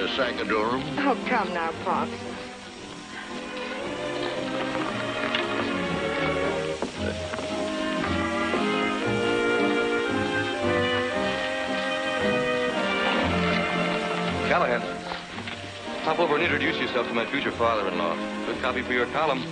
a sack of Durham? Oh, come now, Pops. Callahan, hop over and introduce yourself to my future father-in-law. Good copy for your column.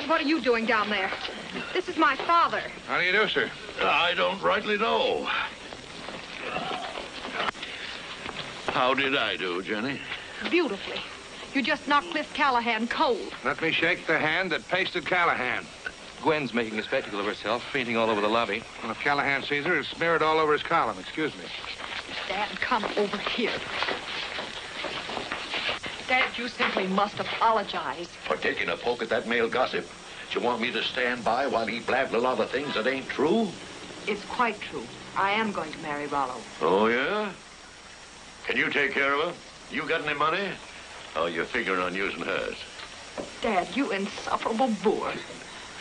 What are you doing down there? This is my father. How do you do, sir? I don't rightly know. How did I do, Jenny? Beautifully. You just knocked Cliff Callahan cold. Let me shake the hand that pasted Callahan. Gwen's making a spectacle of herself, fainting all over the lobby. Well, if Callahan sees her, it's smeared all over his column. Excuse me. Dad, come over here. Dad, you simply must apologize. For taking a poke at that male gossip. Do you want me to stand by while he blabbed a lot of things that ain't true? It's quite true. I am going to marry Rollo. Oh, yeah? Can you take care of her? You got any money? Oh, you're figuring on using hers. Dad, you insufferable boor.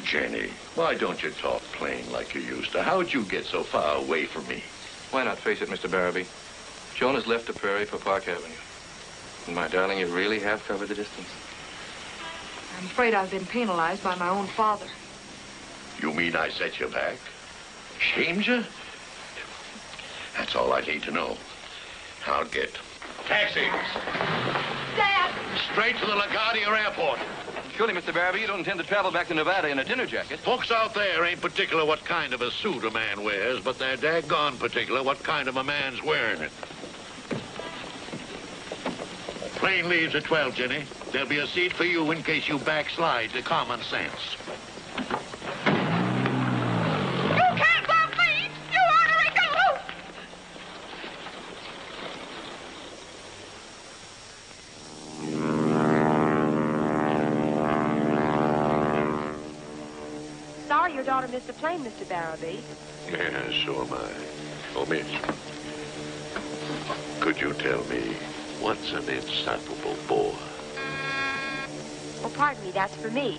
Jenny, why don't you talk plain like you used to? How'd you get so far away from me? Why not face it, Mr. Barabee? Joan has left the prairie for Park Avenue. And my darling, you really have covered the distance. I'm afraid I've been penalized by my own father. You mean I set you back? Shamed you? That's all I need to know. I'll get taxis. Dad! Straight to the LaGuardia Airport. Surely, Mr. Barabee, you don't intend to travel back to Nevada in a dinner jacket? Folks out there ain't particular what kind of a suit a man wears, but they're daggone particular what kind of a man's wearing it. Plane leaves at 12, Jenny. There'll be a seat for you in case you backslide to common sense. You can't love me! You ornery galoot! Sorry your daughter missed the plane, Mr. Barabee. Yeah, so am I. Oh, miss. Could you tell me what's an insufferable bore? Oh, pardon me, that's for me.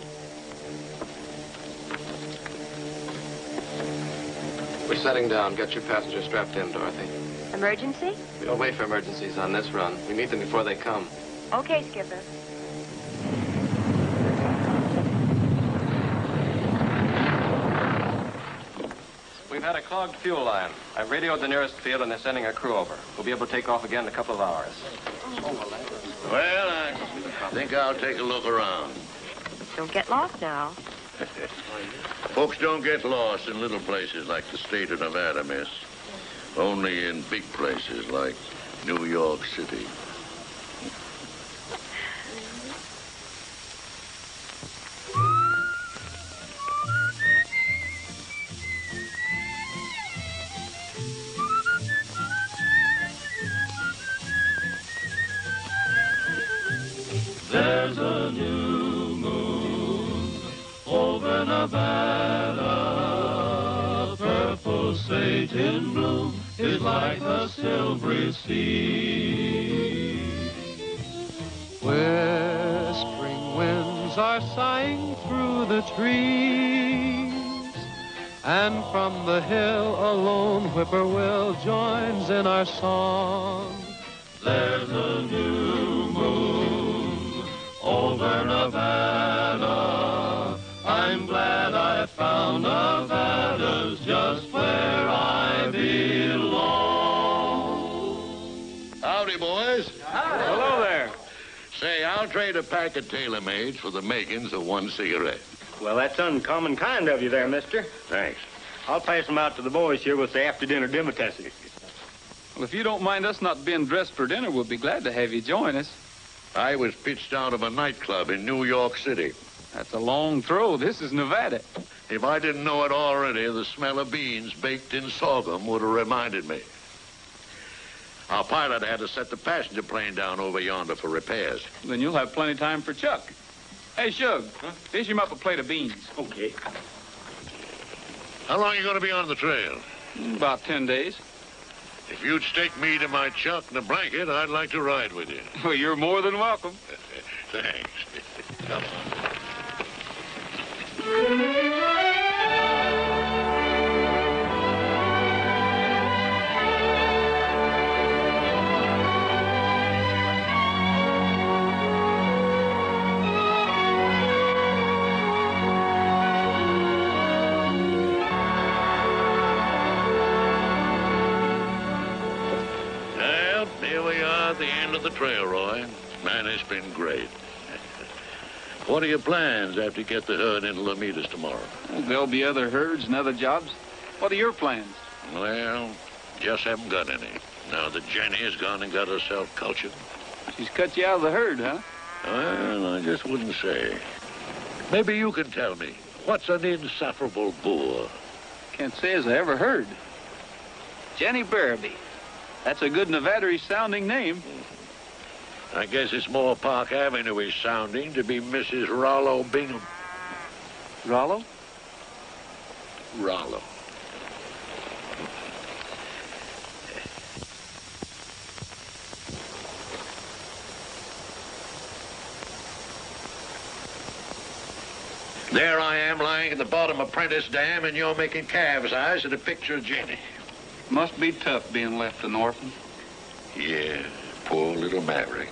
We're setting down. Get your passengers strapped in, Dorothy. Emergency? We don't wait for emergencies on this run. We meet them before they come. Okay, Skipper. We've had a clogged fuel line. I've radioed the nearest field and they're sending a crew over. We'll be able to take off again in a couple of hours. Well, I think I'll take a look around. Don't get lost now. Folks don't get lost in little places like the state of Nevada, miss. Only in big places like New York City. There's a new moon over Nevada, purple sage in bloom is like a silvery sea. Where spring winds are sighing through the trees, and from the hill a lone whippoorwill joins in our song. There's a new moon over Nevada. I'm glad I found Nevada's just where I belong. Howdy, boys. Hi. Hello there. Say, I'll trade a pack of tailor-mades for the makings of one cigarette. Well, that's uncommon kind of you there, mister. Thanks. I'll pass them out to the boys here with the after-dinner demitasse. Well, if you don't mind us not being dressed for dinner, we'll be glad to have you join us. I was pitched out of a nightclub in New York City. That's a long throw. This is Nevada. If I didn't know it already, the smell of beans baked in sorghum would have reminded me. Our pilot had to set the passenger plane down over yonder for repairs. Then you'll have plenty of time for Chuck. Hey, Shug, dish him up a plate of beans. Okay. How long are you going to be on the trail? About 10 days. If you'd stake me to my Chuck and a blanket, I'd like to ride with you. Well, you're more than welcome. Thanks. Come on. Well, here we are at the end of the trail, Roy. Man, it's been great. What are your plans after you get the herd into Lomitas tomorrow? Well, there'll be other herds and other jobs. What are your plans? Well, just haven't got any. Now that Jenny has gone and got herself cultured. She's cut you out of the herd, huh? Well, I just wouldn't say. Maybe you can tell me, what's an insufferable boor? Can't say as I ever heard. Jenny Barabee. That's a good Nevada-sounding name. I guess it's more Park Avenue-y sounding to be Mrs. Rollo Bingham. Rollo? Rollo. There I am lying at the bottom of Prentice Dam, and you're making calves' eyes at a picture of Jenny. Must be tough being left an orphan. Yeah, poor little Maverick.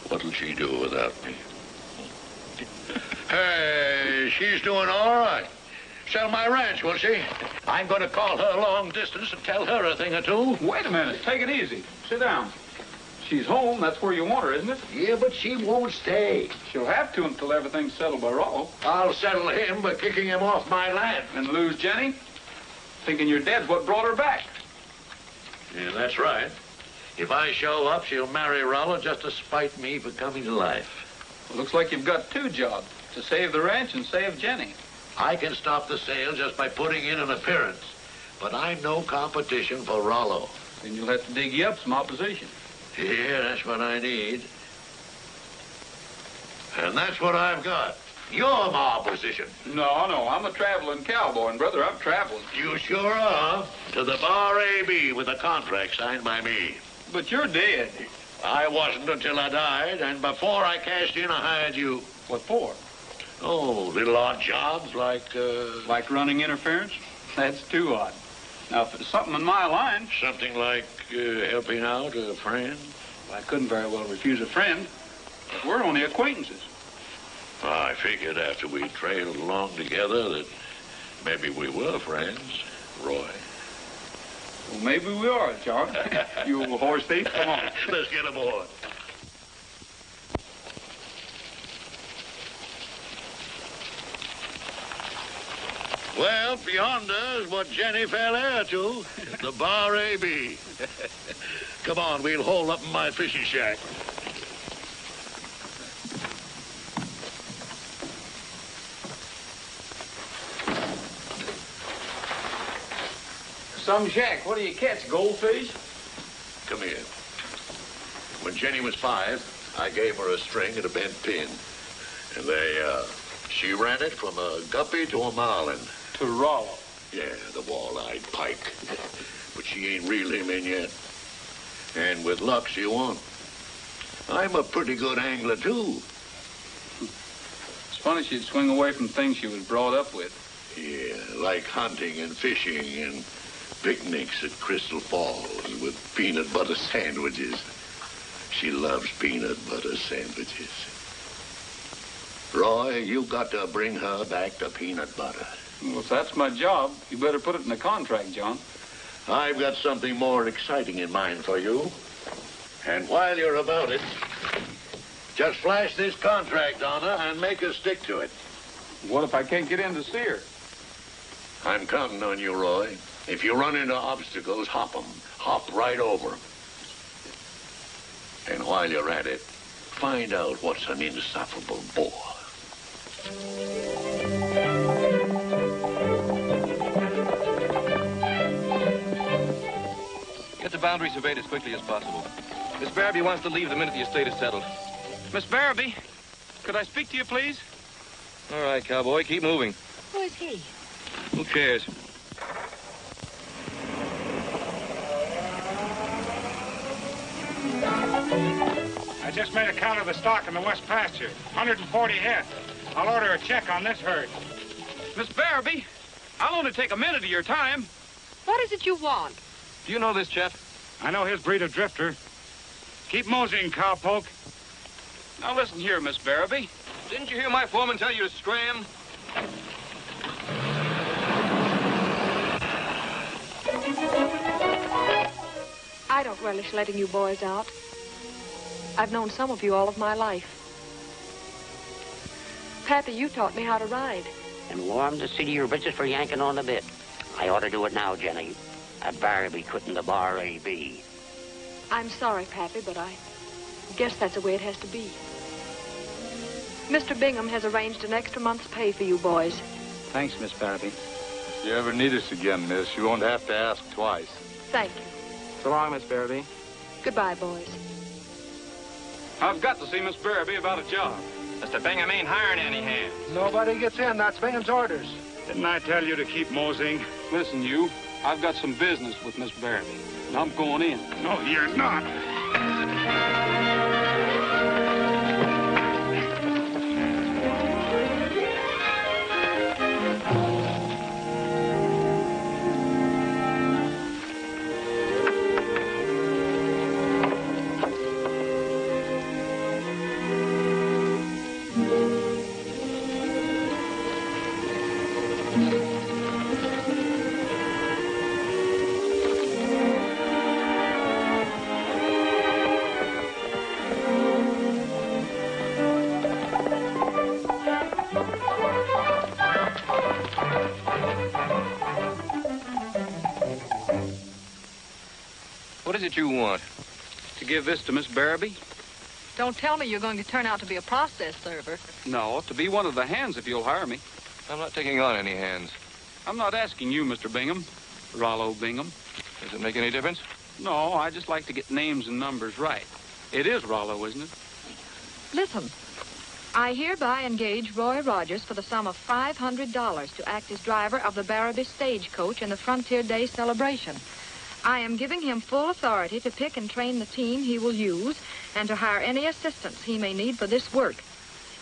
What'll she do without me? Hey, she's doing all right. Sell my ranch, will she? I'm going to call her long distance and tell her a thing or two. Wait a minute. Take it easy. Sit down. She's home. That's where you want her, isn't it? Yeah, but she won't stay. She'll have to until everything's settled by Rollo. I'll settle him by kicking him off my land. And lose Jenny? Thinking you're dead's what brought her back. Yeah, that's right. If I show up, she'll marry Rollo just to spite me for coming to life. Well, looks like you've got two jobs. To save the ranch and save Jenny. I can stop the sale just by putting in an appearance. But I'm no competition for Rollo. Then you'll have to dig you up some opposition. Yeah, that's what I need. And that's what I've got. You're my opposition. No, I'm a traveling cowboy, and brother, I'm traveling. You sure are. To the Bar AB with a contract signed by me. But you're dead. I wasn't until I died, and before I cashed in, I hired you. What for? Oh, little odd jobs like, Like running interference? That's too odd. Now, if it's something in my line, something like helping out a friend. I couldn't very well refuse a friend. But we're only acquaintances. I figured after we trailed along together that maybe we were friends, Roy. Well, maybe we are, John. You old horse thief. Come on. Let's get aboard. Well, yonder is what Jenny fell heir to, the Bar AB. Come on, we'll hole up in my fishing shack. Some shack. What do you catch, goldfish? Come here. When Jenny was 5, I gave her a string and a bent pin. And she ran it from a guppy to a marlin. To Rollo. Yeah, the wall-eyed pike. But she ain't reeled him in yet. And with luck, she won't. I'm a pretty good angler, too. It's funny she'd swing away from things she was brought up with. Yeah, like hunting and fishing and picnics at Crystal Falls with peanut butter sandwiches. She loves peanut butter sandwiches. Roy, you got to bring her back to peanut butter. Well, if that's my job, you better put it in the contract, John. I've got something more exciting in mind for you. And while you're about it, just flash this contract on her and make her stick to it. What if I can't get in to see her? I'm counting on you, Roy. If you run into obstacles, hop 'em. Hop right over 'em. And while you're at it, find out what's an insufferable bore. the boundary surveyed as quickly as possible. Miss Barabee wants to leave the minute the estate is settled. Miss Barabee, could I speak to you, please? All right, cowboy, keep moving. Who is he? Who cares? I just made a count of the stock in the west pasture. 140 head. I'll order a check on this herd. Miss Barabee, I'll only take a minute of your time. What is it you want? Do you know this chap? I know his breed of drifter. Keep moseying, cowpoke. Now listen here, Miss Barabee. Didn't you hear my foreman tell you to scram? I don't relish letting you boys out. I've known some of you all of my life. Pappy, you taught me how to ride. And warm the city your britches for yanking on the bit. I ought to do it now, Jenny. At Barabee couldn't the bar A.B. I'm sorry, Pappy, but I guess that's the way it has to be. Mr. Bingham has arranged an extra month's pay for you boys. Thanks, Miss Barabee. If you ever need us again, miss, you won't have to ask twice. Thank you. So long, Miss Barabee. Goodbye, boys. I've got to see Miss Barabee about a job. Mr. Bingham ain't hiring any hands. Nobody gets in. That's Bingham's orders. Didn't I tell you to keep moseying? Listen, you, I've got some business with Miss Barabee, and I'm going in. No, you're not. What is it you want? To give this to Miss Barabee? Don't tell me you're going to turn out to be a process server. No, to be one of the hands if you'll hire me. I'm not taking on any hands. I'm not asking you, Mr. Bingham. Rollo Bingham. Does it make any difference? No, I just like to get names and numbers right. It is Rollo, isn't it? Listen, I hereby engage Roy Rogers for the sum of $500 to act as driver of the Barabee stagecoach in the Frontier Day celebration. I am giving him full authority to pick and train the team he will use and to hire any assistance he may need for this work.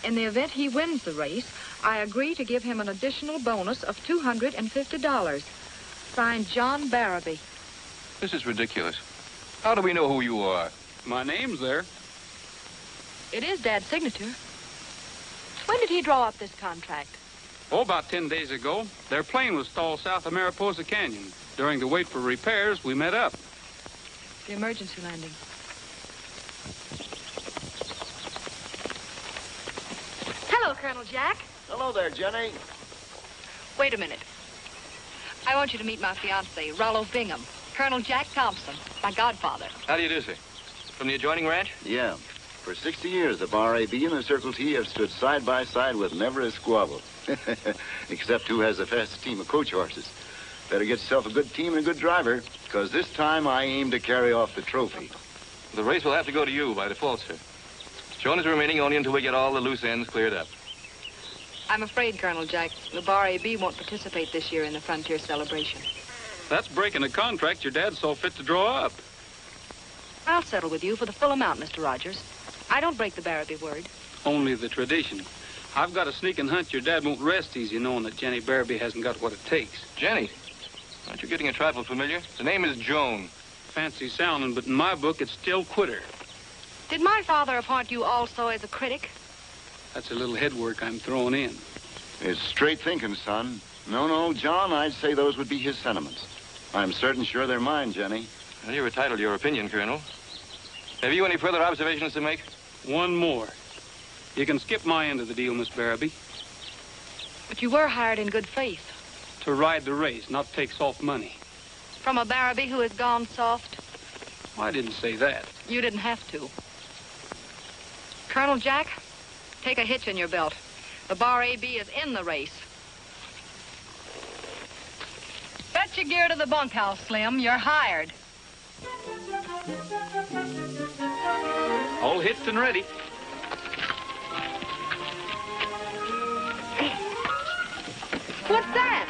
In the event he wins the race, I agree to give him an additional bonus of $250. Signed, John Barabee. This is ridiculous. How do we know who you are? My name's there. It is Dad's signature. When did he draw up this contract? Oh, about 10 days ago. Their plane was stalled south of Mariposa Canyon. During the wait for repairs, we met up. The emergency landing. Hello, Colonel Jack. Hello there, Jenny. Wait a minute. I want you to meet my fiancé, Rollo Bingham. Colonel Jack Thompson, my godfather. How do you do, sir? From the adjoining ranch? Yeah. For 60 years, the Bar A.B. and the Circle T have stood side by side with never a squabble. Except who has the fastest team of coach horses. Better get yourself a good team and a good driver, because this time I aim to carry off the trophy. The race will have to go to you by default, sir. Joan is remaining only until we get all the loose ends cleared up. I'm afraid, Colonel Jack, the Bar A.B. won't participate this year in the Frontier celebration. That's breaking a contract your dad saw fit to draw up. I'll settle with you for the full amount, Mr. Rogers. I don't break the Barabee word. Only the tradition. I've got a sneaking hunch your dad won't rest easy knowing that Jenny Barabee hasn't got what it takes. Jenny? Aren't you getting a trifle familiar? The name is Joan. Fancy sounding, but in my book, it's still Quitter. Did my father appoint you also as a critic? That's a little headwork I'm throwing in. It's straight thinking, son. No, John, I'd say those would be his sentiments. I'm certain sure they're mine, Jenny. Well, you're entitled to your opinion, Colonel. Have you any further observations to make? One more. You can skip my end of the deal, Miss Barabee. But you were hired in good faith. To ride the race, not take soft money. From a Barabee who has gone soft? I didn't say that. You didn't have to. Colonel Jack, take a hitch in your belt. The Bar A.B. is in the race. Fetch your gear to the bunkhouse, Slim. You're hired. All hitched and ready. What's that?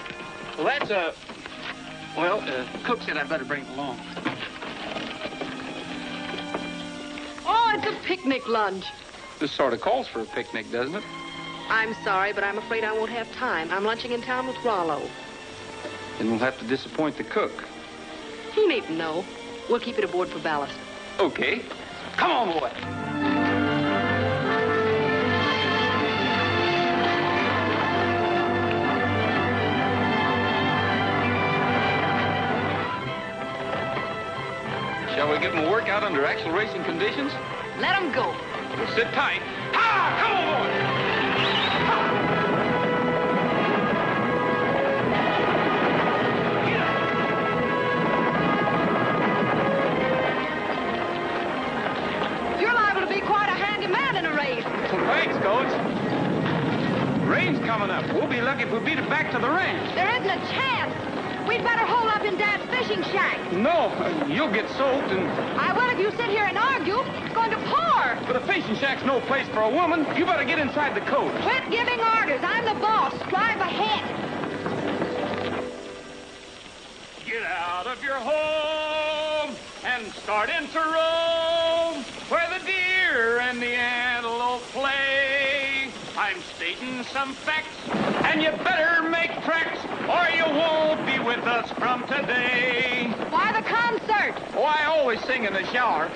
Well, that's Cook said I'd better bring it along. Oh, it's a picnic lunch. This sort of calls for a picnic, doesn't it? I'm sorry, but I'm afraid I won't have time. I'm lunching in town with Rollo. Then we'll have to disappoint the cook. He needn't know. We'll keep it aboard for ballast. Okay. Come on, boy. Shall we give him a workout under actual racing conditions? Let him go. Well, sit tight. Ha! Come on, boy! You're liable to be quite a handy man in a race. Well, thanks, Coach. Rain's coming up. We'll be lucky if we beat it back to the ranch. There isn't a chance. We'd better hole up in Dad's fishing shack. No, you'll get soaked and... I will if you sit here and argue. It's going to pour. But a fishing shack's no place for a woman. You better get inside the coach. Quit giving orders. I'm the boss. Drive ahead. Get out of your home and start into roam, where the deer and the antelope play. I'm stating some facts, and you better make tracks, or you won't be with us from today. Why the concert? Oh, I always sing in the shower.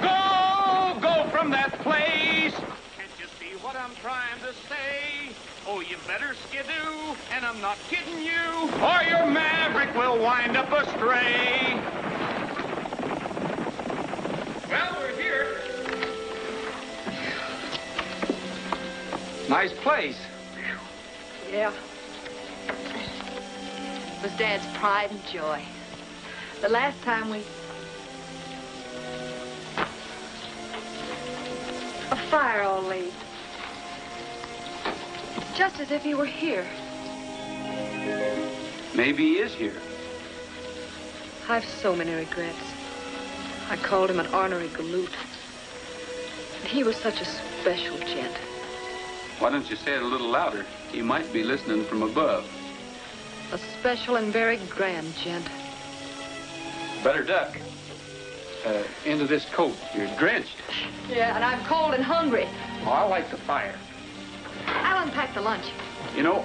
Go, go from that place. Can't you see what I'm trying to say? Oh, you better skidoo, and I'm not kidding you, or your maverick will wind up astray. Well, we're here. Nice place. Yeah. It was Dad's pride and joy. The last time we... A fire all laid. Just as if he were here. Maybe he is here. I've so many regrets. I called him an ornery galoot. And he was such a special gent. Why don't you say it a little louder? He might be listening from above. A special and very grand gent. Better duck. Into this coat. You're drenched. Yeah, and I'm cold and hungry. Oh, I like the fire. I'll unpack the lunch. You know,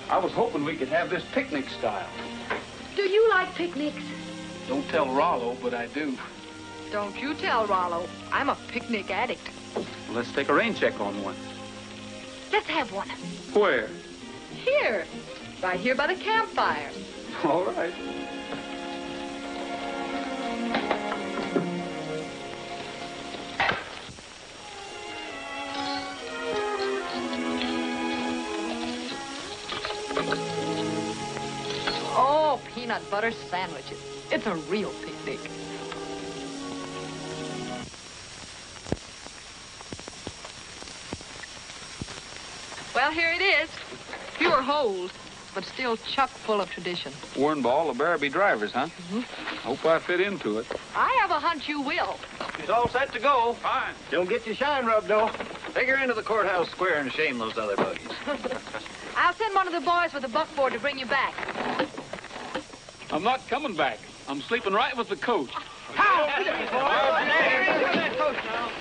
I was hoping we could have this picnic style. Do you like picnics? Don't tell Rollo, but I do. Don't you tell Rollo. I'm a picnic addict. Well, let's take a rain check on one. Let's have one. Where? Here. Right here by the campfire. All right. Oh, peanut butter sandwiches. It's a real picnic. Well, here it is. Fewer holes, but still chock full of tradition. Worn by all the Barabee drivers, huh? Mm-hmm. Hope I fit into it. I have a hunch you will. She's all set to go. Fine. Don't get your shine rubbed, though. Take her into the courthouse square and shame those other buggies. I'll send one of the boys with a buckboard to bring you back. I'm not coming back. I'm sleeping right with the coach. How? That coach now.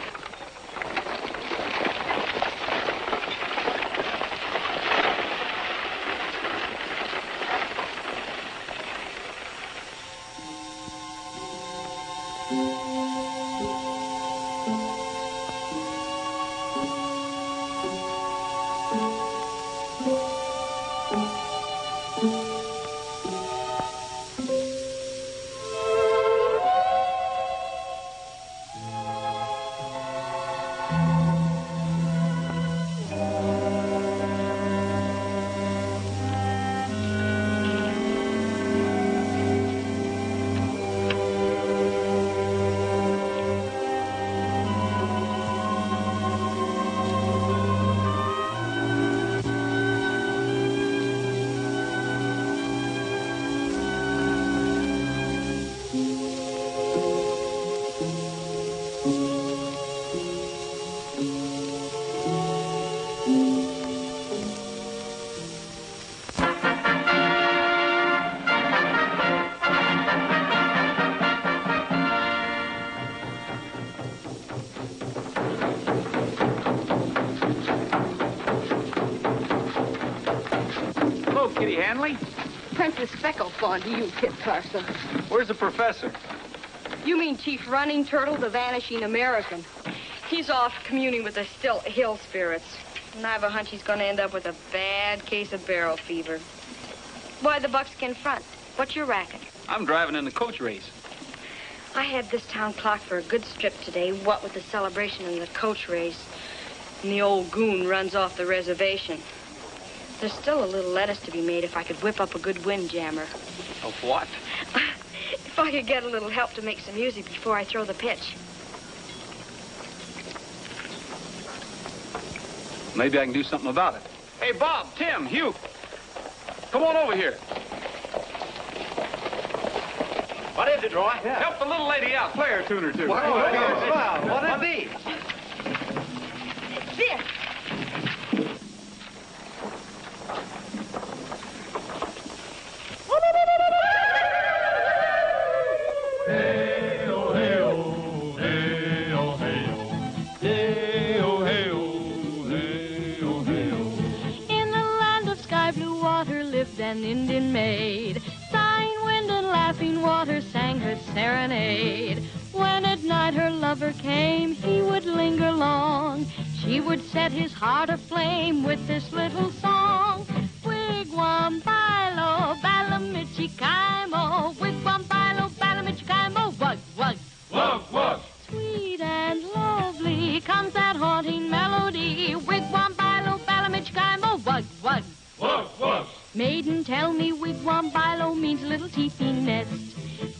Kitty Hanley? Prentice Specklefond to you, Kit Carson. Where's the professor? You mean Chief Running Turtle, the Vanishing American. He's off communing with the still hill spirits. And I have a hunch he's going to end up with a bad case of barrel fever. Why the buckskin front? What's your racket? I'm driving in the coach race. I had this town clocked for a good strip today, what with the celebration and the coach race. And the old goon runs off the reservation. There's still a little lettuce to be made if I could whip up a good windjammer. Of what? If I could get a little help to make some music before I throw the pitch. Maybe I can do something about it. Hey, Bob, Tim, Hugh, come on over here. What is it, Roy? Yeah. Help the little lady out. Play her a tune or two. What'd it be? This. Hey-oh, hey-oh, hey-oh, hey-oh. Hey-oh, hey-oh, hey-oh, hey-oh. In the land of sky blue water lived an Indian maid. Sighing wind and laughing water sang her serenade. When at night her lover came, he would linger long. She would set his heart aflame with this little song. Wigwam, bilo, balamichikaimo. Wigwam, bilo, balamichikaimo. Wug, wug. Wug, wug. Sweet and lovely comes that haunting melody. Wigwam, bilo, balamichikaimo. Wug, wug. Wug, wug. Maiden, tell me wigwam, bilo means little teepee nest.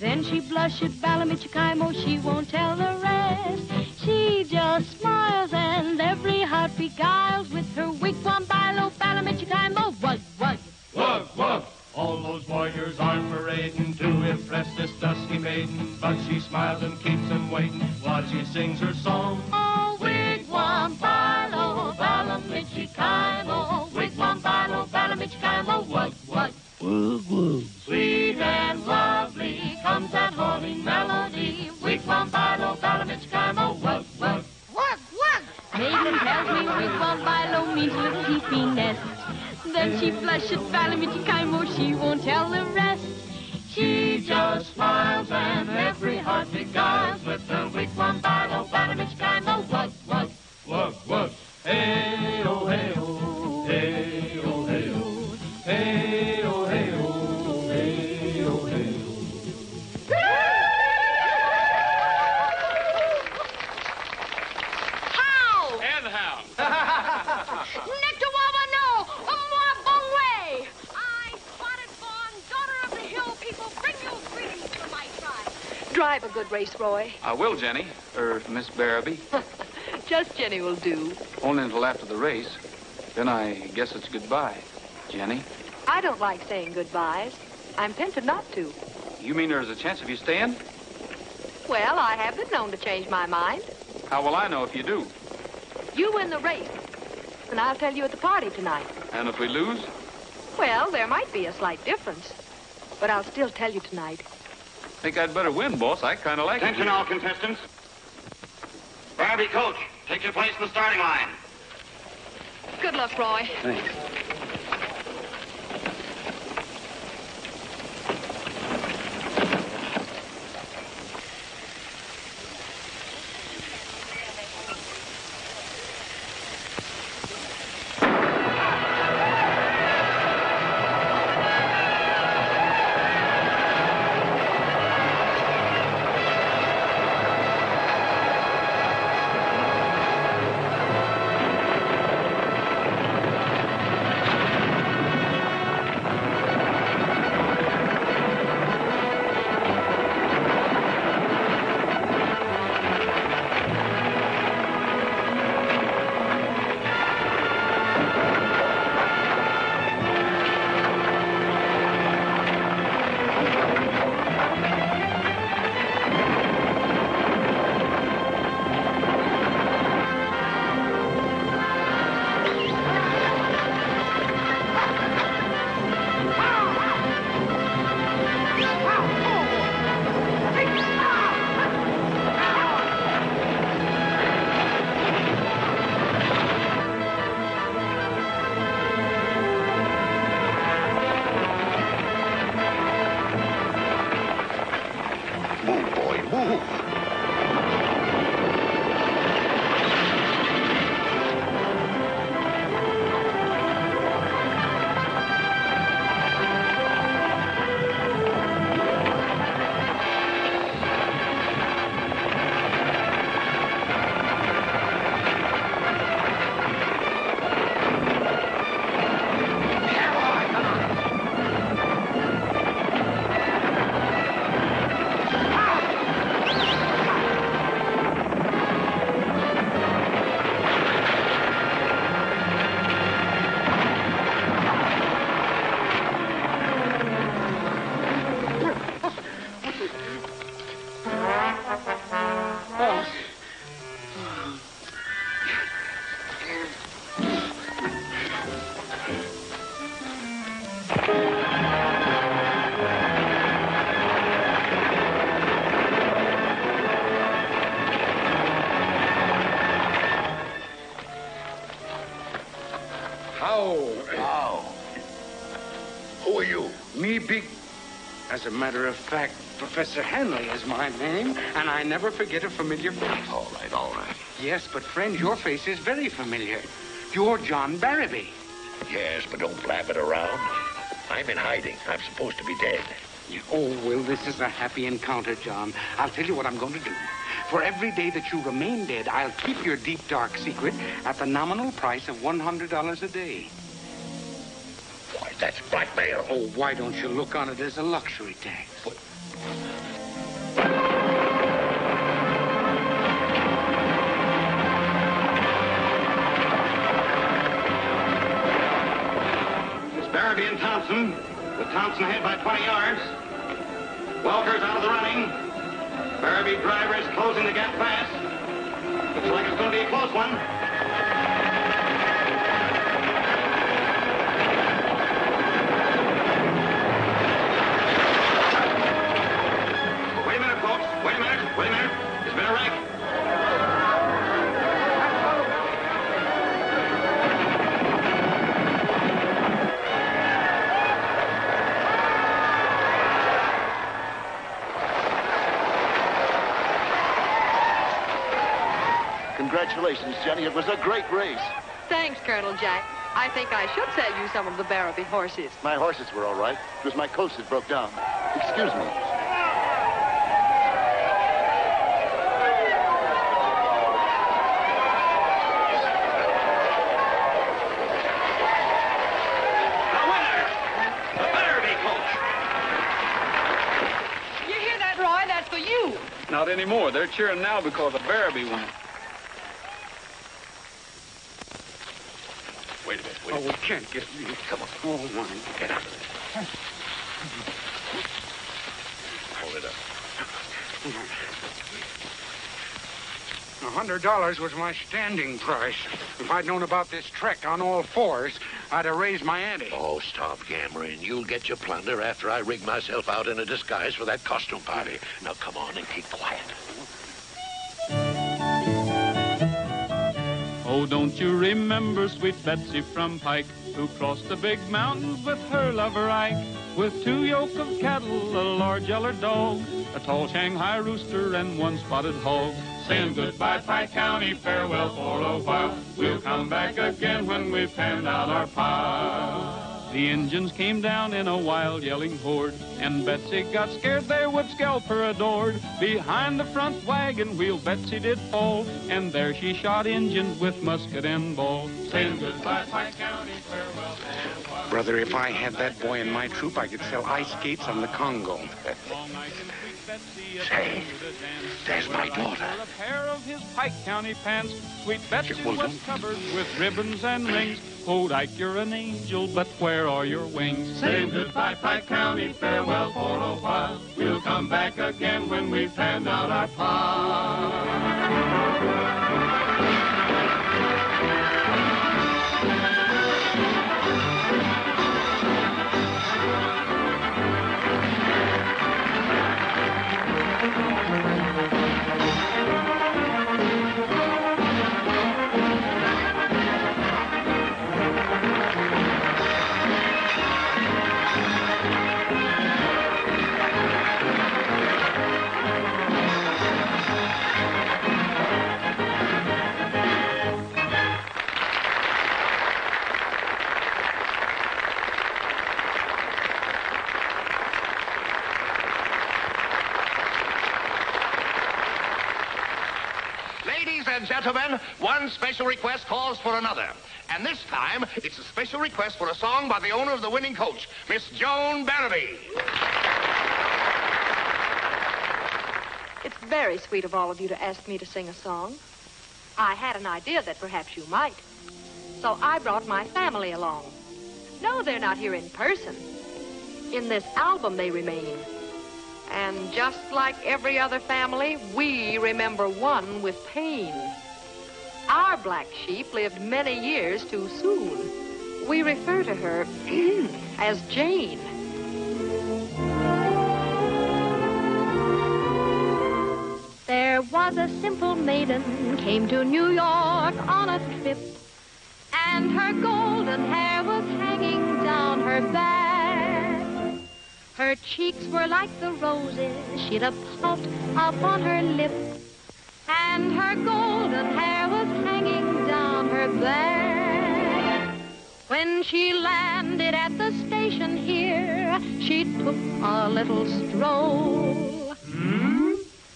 Then she blushed at balamichikaimo, she won't tell the rest. She just smiles and every heart beguiles with her wigwam, bilo, balamichikaimo. Wug, wug. Wug, wug. All those warriors are parading to impress this dusky maiden, but she smiles and keeps them waiting while she sings her song. Oh, wigwam, bilo, balamichikaimo. Wigwam, bilo, balamichikaimo. Wug, wug. Wug, wug. Sweet and lovely comes that haunting melody. Wigwam, bilo, balamichikaimo. Wug, wug. Wug, wug. Maiden tells me wigwam, bilo means little teepee nest. Then she blushed at balamichikaimo, she won't tell the rest. She just smiles and every heart beguiles with her wigwam, bilo, balamichikaimo. Wug, wug. Wug, wug. Hey-oh, hey-oh, hey-oh, hey-oh. Hey-oh, hey-oh, hey-oh, hey-oh. How? And how? Nectawawa no, moi bongway. I, Spotted Fawn, daughter of the hill people, bring you greetings from my tribe. Drive a good race, Roy. I will, Jenny. Miss Barabee. Just Jenny will do. Only until after the race. Then I guess it's goodbye, Jenny. I don't like saying goodbyes. I'm tempted not to. You mean there's a chance of you staying? Well, I have been known to change my mind. How will I know if you do? You win the race, and I'll tell you at the party tonight. And if we lose? Well, there might be a slight difference, but I'll still tell you tonight. Think I'd better win, boss. I kind of like it. Attention all contestants. Barabee, coach, take your place in the starting line. Good luck, Roy. Thanks. move. Who are you? Me big... As a matter of fact, Professor Hanley is my name, and I never forget a familiar face. All right, all right. Yes, but friend, your face is very familiar. You're John Barrowby. Yes, but don't blab it around. I'm in hiding. I'm supposed to be dead. Oh, well, this is a happy encounter, John. I'll tell you what I'm going to do. For every day that you remain dead, I'll keep your deep, dark secret at the nominal price of $100 a day. Why, that's blackmail. Oh, why don't you look on it as a luxury tax? What? It's Barrowby and Thompson, with Thompson ahead by 20 yards. Welker's out of the running. Barrowby driver is closing the gap fast. Looks like it's going to be a close one. Wait a minute, folks. Wait a minute. Wait a minute. There's been a wreck. Congratulations, Jenny. It was a great race. Thanks, Colonel Jack. I think I should sell you some of the Barrowby horses. My horses were all right. It was my coach that broke down. Excuse me. The winner, the Barrowby coach. You hear that, Roy? That's for you. Not anymore. They're cheering now because the Barrowby won. Wait a minute. Oh, we can't get... Come on. Oh, my. Get out of there. Hold it up. $100 was my standing price. If I'd known about this trek on all fours, I'd have raised my ante. Oh, stop yammering. You'll get your plunder after I rig myself out in a disguise for that costume party. Now, come on and keep quiet. Oh, don't you remember sweet Betsy from Pike, who crossed the big mountains with her lover Ike, with 2 yoke of cattle, a large yeller dog, a tall Shanghai rooster, and 1 spotted hog. Saying goodbye, Pike County, farewell for a while. We'll come back again when we've panned out our pile. The Injuns came down in a wild yelling horde, and Betsy got scared they would scalp her adored. Behind the front wagon wheel Betsy did fall, and there she shot Injuns with musket and ball. Saying goodbye, Pike County, farewell for a while. Brother, if I had that boy in my troop, I could sell ice skates on the Congo. Say, there's my daughter. A pair of his Pike County pants. Sweet Betsy was covered with ribbons and rings. Oh, Ike, you're an angel, but where are your wings? Saying goodbye, Pike County, farewell for a while. We'll come back again when we've panned out our pile. Ladies and gentlemen, one special request calls for another. And this time, it's a special request for a song by the owner of the winning coach, Miss Joan Barabee. It's very sweet of all of you to ask me to sing a song. I had an idea that perhaps you might. So I brought my family along. No, they're not here in person. In this album they remain. And just like every other family, we remember one with pain. Our black sheep lived many years too soon. We refer to her as Jane. There was a simple maiden came to New York on a trip, and her golden hair was hanging down her back. Her cheeks were like the roses she'd a pout upon her lip, and her golden hair was hanging down her back. When she landed at the station here, she took a little stroll.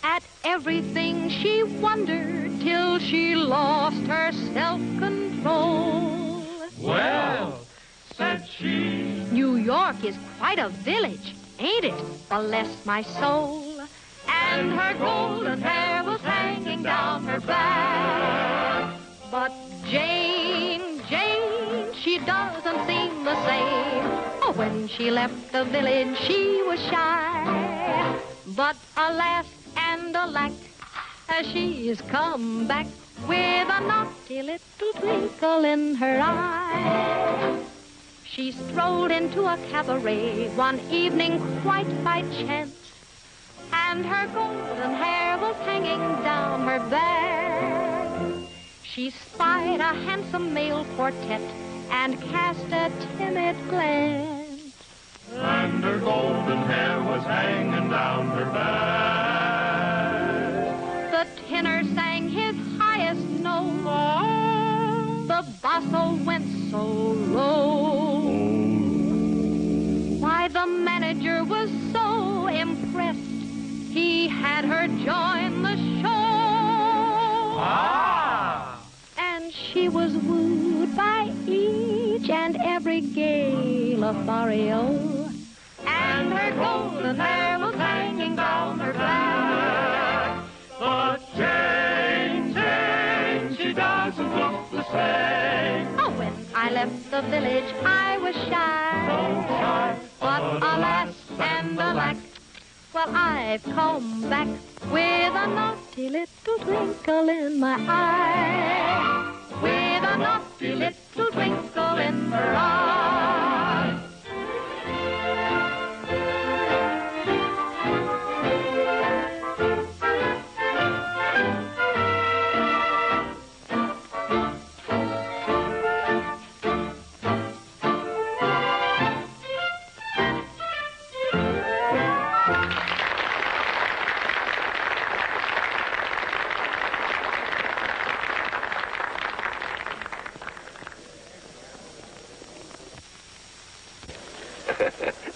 At everything she wondered till she lost her self-control. Well, said she, New York is quite a village, ain't it? Bless my soul. And her golden hair was hanging down her back. But Jane, she doesn't seem the same. Oh, when she left the village, she was shy. But alas and alack, she's come back with a naughty little twinkle in her eye. She strolled into a cabaret one evening quite by chance, and her golden hair was hanging down her back. She spied a handsome male quartet and cast a timid glance, and her golden hair was hanging down her back. The tenor sang his highest note, the basso went so low. Why, the manager was so impressed, he had her join the show. And she was wooed by each and every gay Lothario, and her golden hair was hanging down her back. But Jane, she doesn't look the same. Oh, when I left the village, I was shy. But alas and alack, well, I've come back with a naughty little twinkle in my eye. With a naughty little twinkle in her eye.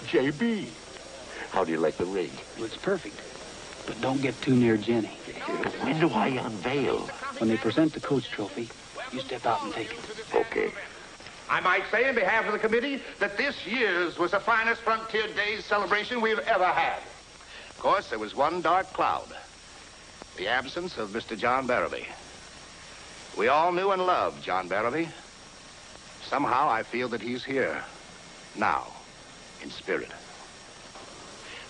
J.B., how do you like the rig? Well, it's perfect. But don't get too near Jenny. When do I unveil? When they present the coach trophy, you step out and take it. Okay. I might say on behalf of the committee that this year's was the finest Frontier Days celebration we've ever had. Of course, there was one dark cloud. The absence of Mr. John Barabee. We all knew and loved John Barabee. Somehow I feel that he's here. Now. In spirit.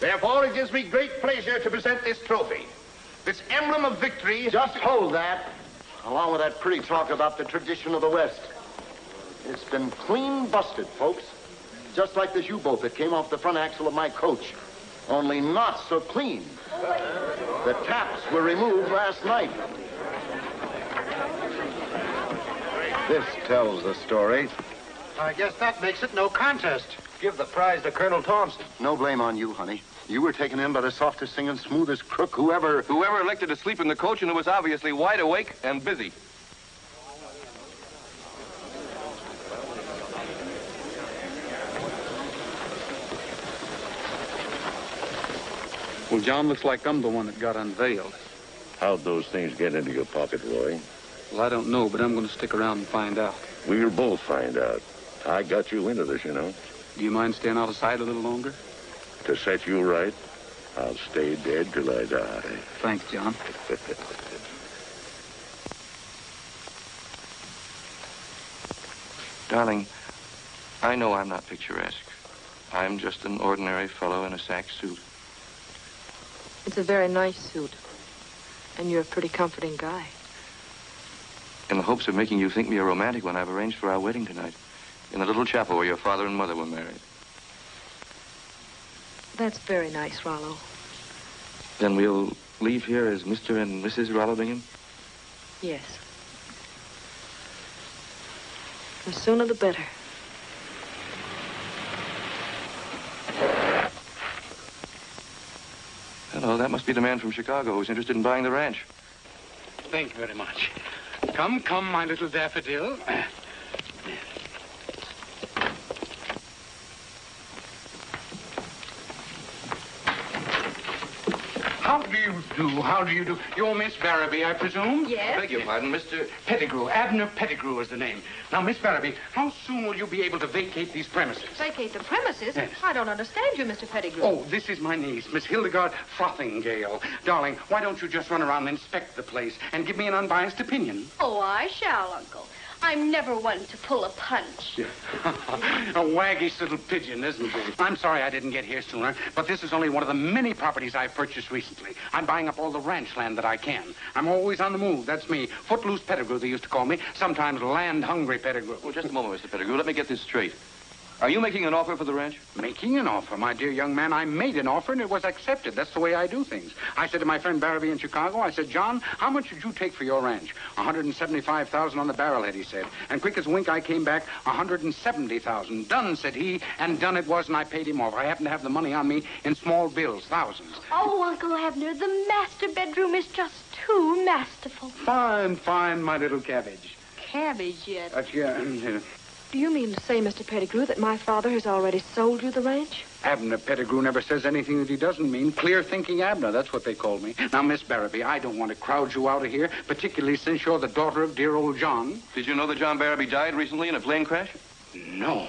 Therefore, it gives me great pleasure to present this trophy, this emblem of victory. Just hold that, along with that pretty talk about the tradition of the West. It's been clean busted, folks. Just like this U-boat that came off the front axle of my coach, only not so clean. The taps were removed last night. This tells the story. I guess that makes it no contest. Give the prize to Colonel Thompson. No blame on you, honey. You were taken in by the softest singing, smoothest crook whoever elected to sleep in the coach and who was obviously wide awake and busy. Well, John, looks like I'm the one that got unveiled. How'd those things get into your pocket, Roy? Well, I don't know, but I'm going to stick around and find out. We'll both find out. I got you into this, you know. Do you mind staying out of sight a little longer? To set you right, I'll stay dead till I die. Thanks, John. Darling, I know I'm not picturesque. I'm just an ordinary fellow in a sack suit. It's a very nice suit. And you're a pretty comforting guy. In the hopes of making you think me a romantic one, I've arranged for our wedding tonight in the little chapel where your father and mother were married. That's very nice, Rollo. Then we'll leave here as Mr. and Mrs. Rollo Bingham? Yes. The sooner the better. Hello, that must be the man from Chicago who's interested in buying the ranch. Thank you very much. Come, come, my little daffodil. How do you do? You're Miss Barrowby, I presume? Yes. Beg your pardon, Mr. Pettigrew. Abner Pettigrew is the name. Now, Miss Barrowby, how soon will you be able to vacate these premises? Vacate the premises? Yes. I don't understand you, Mr. Pettigrew. Oh, this is my niece, Miss Hildegard Frothingale. Darling, why don't you just run around and inspect the place and give me an unbiased opinion? Oh, I shall, Uncle. I'm never one to pull a punch. A waggish little pigeon, isn't it? I'm sorry I didn't get here sooner, but this is only one of the many properties I've purchased recently. I'm buying up all the ranch land that I can. I'm always on the move. That's me. Footloose Pettigrew, they used to call me. Sometimes land-hungry Pettigrew. Oh, just a moment, Mr. Pettigrew. Let me get this straight. Are you making an offer for the ranch? Making an offer, my dear young man. I made an offer, and it was accepted. That's the way I do things. I said to my friend Barrowby in Chicago, I said, John, how much would you take for your ranch? $175,000 on the barrelhead, he said. And quick as a wink, I came back, $170,000. Done, said he, and done it was, and I paid him off. I happen to have the money on me in small bills, thousands. Oh, Uncle Abner, the master bedroom is just too masterful. Fine, fine, my little cabbage. Cabbage yet? Do you mean to say, Mr. Pettigrew, that my father has already sold you the ranch? Abner Pettigrew never says anything that he doesn't mean. Clear-thinking Abner, that's what they call me. Now, Miss Barrowby, I don't want to crowd you out of here, particularly since you're the daughter of dear old John. Did you know that John Barrowby died recently in a plane crash? No.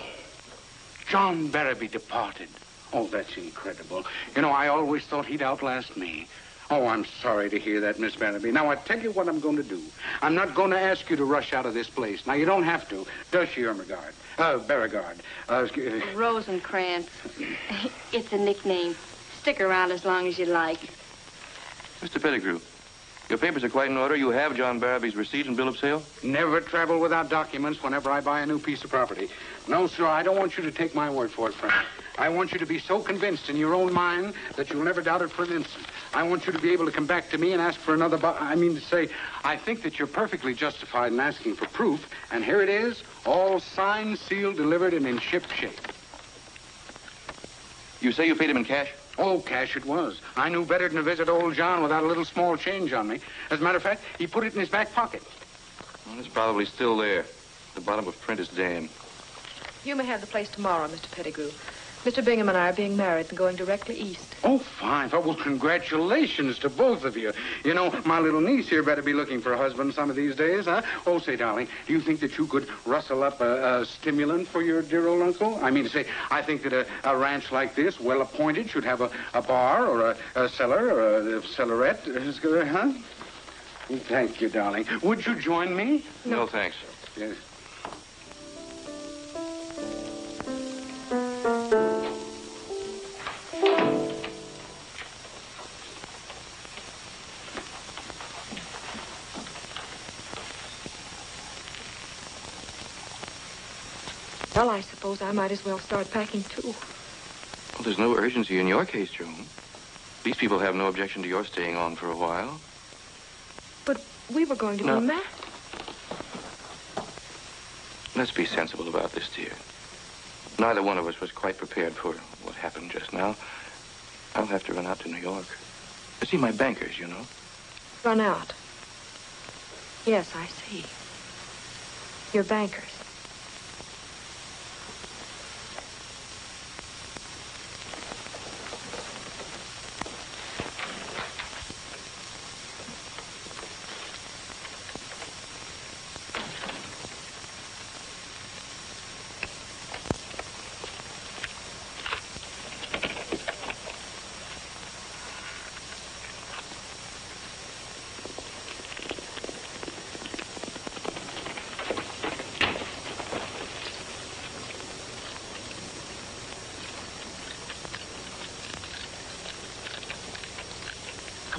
John Barrowby departed. Oh, that's incredible. You know, I always thought he'd outlast me. Oh, I'm sorry to hear that, Miss Barrowby. Now, I tell you what I'm going to do. I'm not going to ask you to rush out of this place. Now, you don't have to. Does she, Beauregard? Rosencrantz. It's a nickname. Stick around as long as you like. Mr. Pettigrew, your papers are quite in order. You have John Barrowby's receipt and bill of sale? Never travel without documents whenever I buy a new piece of property. No, sir, I don't want you to take my word for it, friend. I want you to be so convinced in your own mind that you'll never doubt it for an instant. I want you to be able to come back to me and ask for another I think that you're perfectly justified in asking for proof, and here it is, all signed, sealed, delivered, and in ship shape. You say you paid him in cash? Oh, cash it was. I knew better than to visit old John without a little small change on me. As a matter of fact, he put it in his back pocket. Well, it's probably still there. The bottom of print is damned. You may have the place tomorrow, Mr. Pettigrew. Mr. Bingham and I are being married and going directly east. Oh, fine. Well, congratulations to both of you. You know, my little niece here better be looking for a husband some of these days, huh? Oh, say, darling, do you think that you could rustle up a stimulant for your dear old uncle? I mean to say, I think that a ranch like this, well appointed, should have a bar or a cellar or a cellarette, huh? Thank you, darling. Would you join me? No, thanks. Yes. Well, I suppose I might as well start packing, too. Well, there's no urgency in your case, Joan. These people have no objection to your staying on for a while. But we were going to be married. Let's be sensible about this, dear. Neither one of us was quite prepared for what happened just now. I'll have to run out to New York. To see my bankers, you know. Run out? Yes, I see. Your bankers.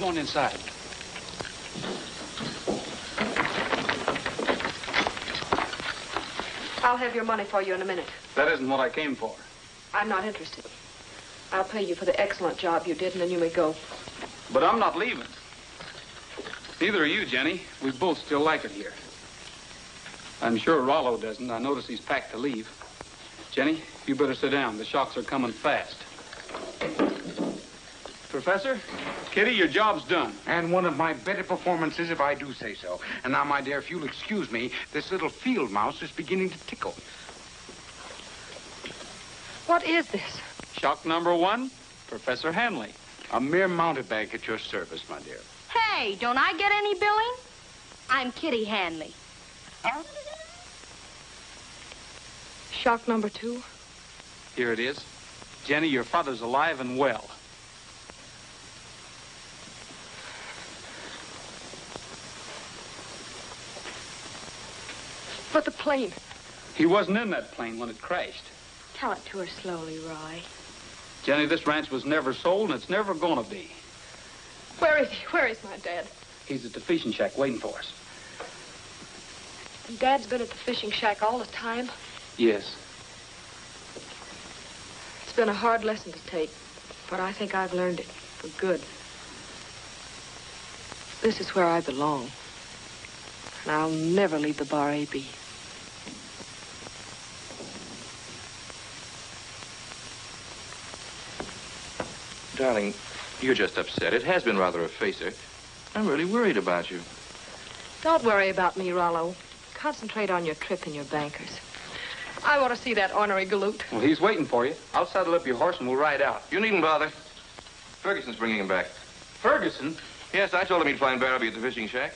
Come on inside. I'll have your money for you in a minute. That isn't what I came for. I'm not interested. I'll pay you for the excellent job you did, and then you may go. But I'm not leaving. Neither are you, Jenny. We both still like it here. I'm sure Rollo doesn't. I notice he's packed to leave. Jenny, you better sit down. The shocks are coming fast. Professor, Kitty, your job's done. And one of my better performances, if I do say so. And now, my dear, if you'll excuse me, this little field mouse is beginning to tickle. What is this? Shock number 1, Professor Hanley. A mere mountebank at your service, my dear. Hey, don't I get any billing? I'm Kitty Hanley. Shock number 2. Here it is. Jenny, your father's alive and well. But the plane. He wasn't in that plane when it crashed. Tell it to her slowly, Roy. Jenny, this ranch was never sold, and it's never going to be. Where is he? Where is my dad? He's at the fishing shack waiting for us. Dad's been at the fishing shack all the time. Yes. It's been a hard lesson to take, but I think I've learned it for good. This is where I belong, and I'll never leave the Bar A.B. Darling, you're just upset. It has been rather a facer. I'm really worried about you. Don't worry about me, Rollo. Concentrate on your trip and your bankers. I want to see that ornery galoot. Well, he's waiting for you. I'll saddle up your horse and we'll ride out. You needn't bother. Ferguson's bringing him back. Ferguson? Yes, I told him he'd find Barabee at the fishing shack.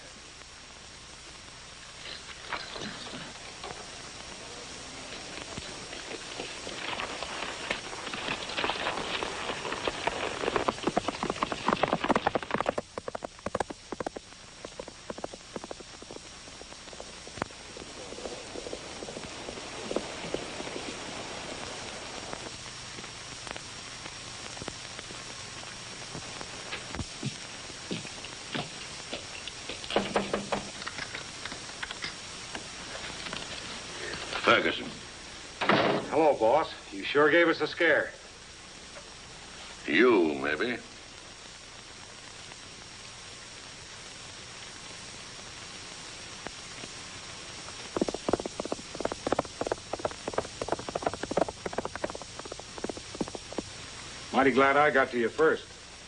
Ferguson. Hello, boss. You sure gave us a scare. You, maybe. Mighty glad I got to you first.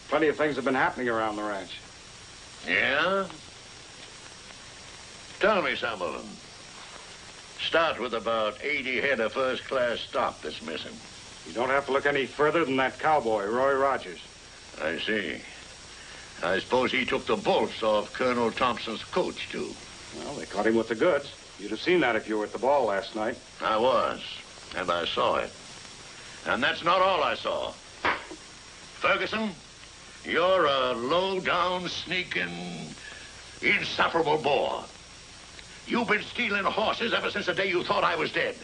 Plenty of things have been happening around the ranch. Yeah? Tell me some of them. Start with about 80 head of first-class stock that's missing. You don't have to look any further than that cowboy, Roy Rogers. I see. I suppose he took the bolts off Colonel Thompson's coach, too. Well, they caught him with the goods. You'd have seen that if you were at the ball last night. I was, and I saw it. And that's not all I saw. Ferguson, you're a low-down, sneaking, insufferable bore. You've been stealing horses ever since the day you thought I was dead.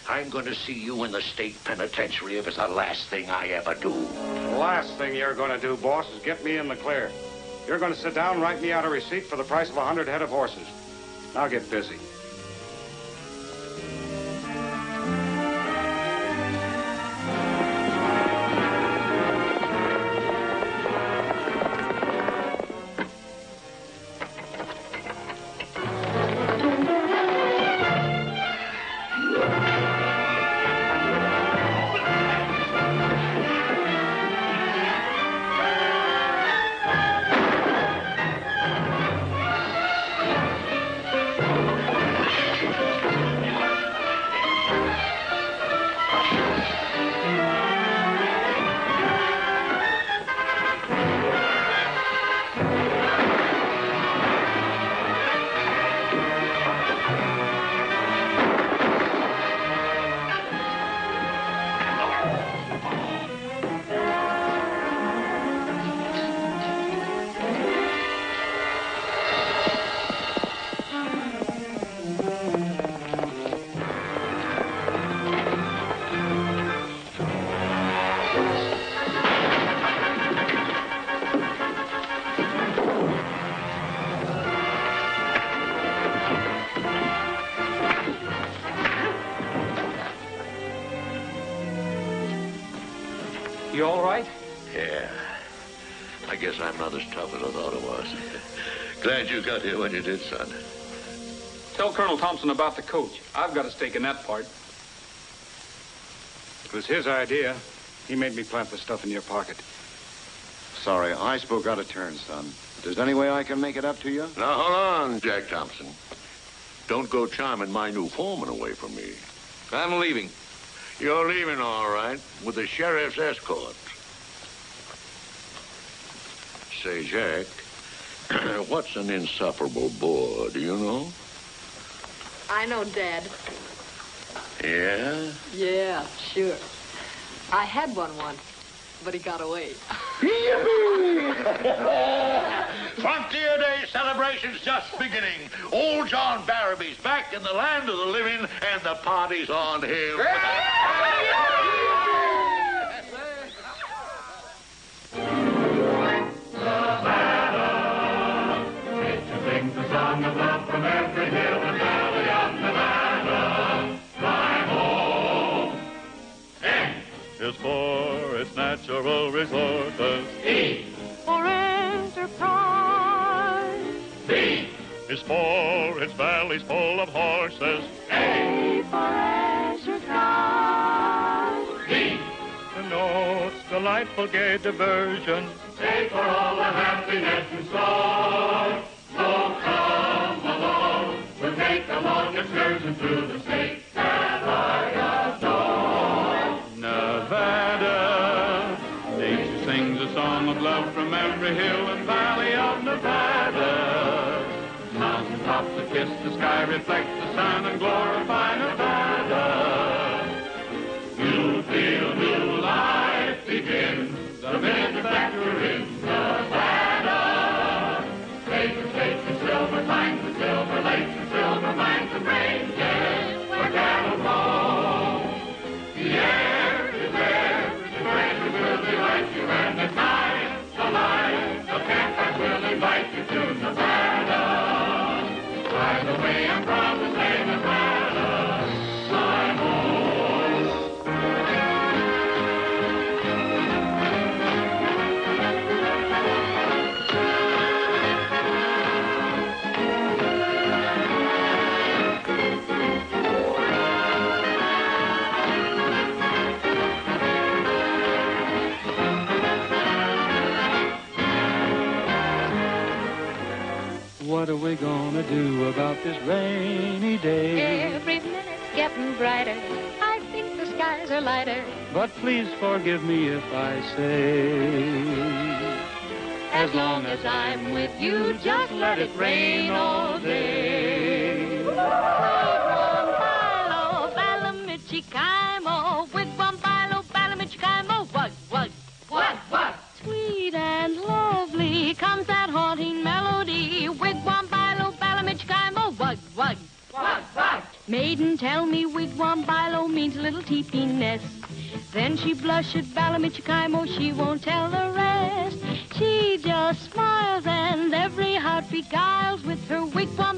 I'm going to see you in the state penitentiary if it's the last thing I ever do. The last thing you're going to do, boss, is get me in the clear. You're going to sit down and write me out a receipt for the price of 100 head of horses. Now get busy. You all right? Yeah. I guess I'm not as tough as I thought I was. Glad you got here when you did, son. Tell Colonel Thompson about the coach. I've got a stake in that part. It was his idea. He made me plant the stuff in your pocket. Sorry, I spoke out of turn, son. If there's any way I can make it up to you? Now, hold on, Jack Thompson. Don't go charming my new foreman away from me. I'm leaving. You're leaving, all right, with the sheriff's escort. Say, Jack, what's an insufferable bore, do you know? I know, Dad. Yeah? Yeah, sure. I had one once, but he got away. Frontier Day celebration's just beginning. Old John Barraby's back in the land of the living, and the party's on him. Sings the song of love from every hill and valley of Nevada. Fly home. N is for its natural resources. E For enterprise. B is for its valleys full of horses. A for exercise. D Denotes delightful gay diversion. A for all the happiness in store. So come along, we'll take a long excursion through the state that I adore. Nevada, nature sings a song of love from every hill and valley of Nevada. Mountain tops that kiss the sky reflect the sun and glorify Nevada. You'll feel new life begin the minute that you're in Nevada. Acres, states, and silver mines, and silver lakes, and silver mines, and ranges where cattle roam. The air is there, the treasures will delight you, and the time, the life, the campfires will invite you to Nevada. By the way, I'm proud to say Nevada, my home. What are we gonna do about this rainy day? Every minute's getting brighter. I think the skies are lighter. But please forgive me if I say, As long as I'm with you, just let it rain all day. Wigwam, Bilo, Balamichikaimo. Wigwam, Bilo, Balamichikaimo. Wug, wug, wug, wug. Sweet and lovely comes that haunting melody. Wigwam, Bilo, Balamichikaimo. Wug, wug, wug, wug. Maiden, tell me Wigwam, Bilo means little teepee nest. Then she blushed at Balamichikaimo, she won't tell the rest. She just smiles and every heart beguiles with her wigwam.